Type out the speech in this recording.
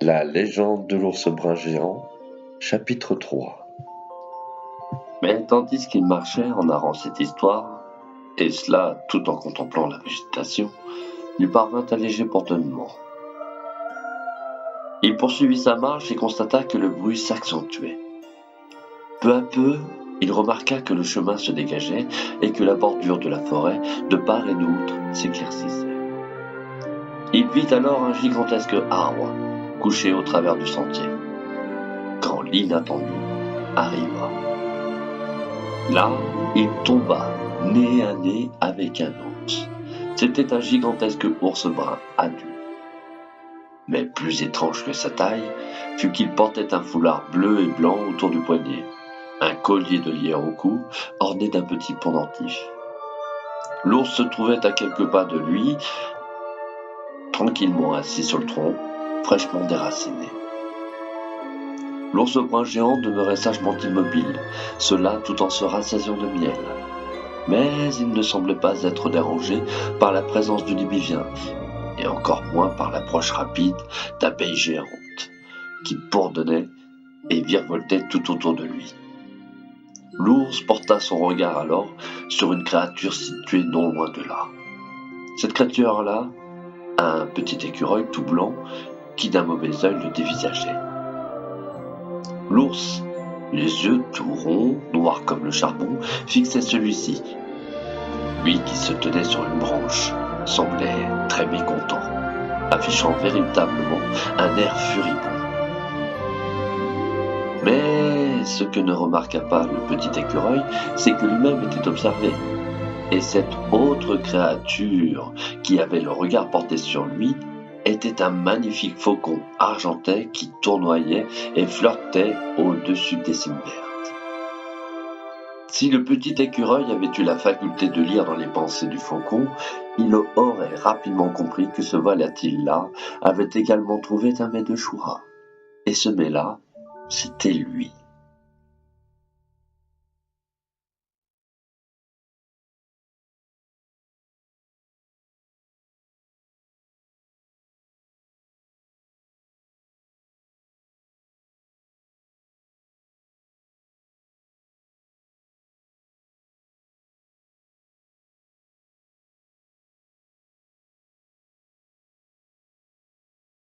La légende de l'ours brun géant, chapitre 3. Mais tandis qu'il marchait en narrant cette histoire, et cela tout en contemplant la végétation, il parvint un léger bourdonnement. Il poursuivit sa marche et constata que le bruit s'accentuait. Peu à peu, il remarqua que le chemin se dégageait et que la bordure de la forêt, de part et d'autre, s'éclaircissait. Il vit alors un gigantesque arbre couché au travers du sentier, quand l'inattendu arriva. Là, il tomba nez à nez avec un ours. C'était un gigantesque ours brun adulte. Mais plus étrange que sa taille fut qu'il portait un foulard bleu et blanc autour du poignet, un collier de lierre au cou orné d'un petit pendentif. L'ours se trouvait à quelques pas de lui, tranquillement assis sur le tronc, fraîchement déraciné. L'ours brun géant demeurait sagement immobile, cela tout en se rassasiant de miel. Mais il ne semblait pas être dérangé par la présence du libivien, et encore moins par l'approche rapide d'abeilles géantes, qui bourdonnaient et virevoltaient tout autour de lui. L'ours porta son regard alors sur une créature située non loin de là. Cette créature-là, un petit écureuil tout blanc, qui d'un mauvais œil le dévisageait. L'ours, les yeux tout ronds, noirs comme le charbon, fixait celui-ci. Lui qui se tenait sur une branche semblait très mécontent, affichant véritablement un air furibond. Mais ce que ne remarqua pas le petit écureuil, c'est que lui-même était observé. Et cette autre créature qui avait le regard porté sur lui était un magnifique faucon argenté qui tournoyait et flirtait au-dessus des cimes vertes. Si le petit écureuil avait eu la faculté de lire dans les pensées du faucon, il aurait rapidement compris que ce volatile-là avait également trouvé un mets de choix. Et ce mets-là, c'était lui.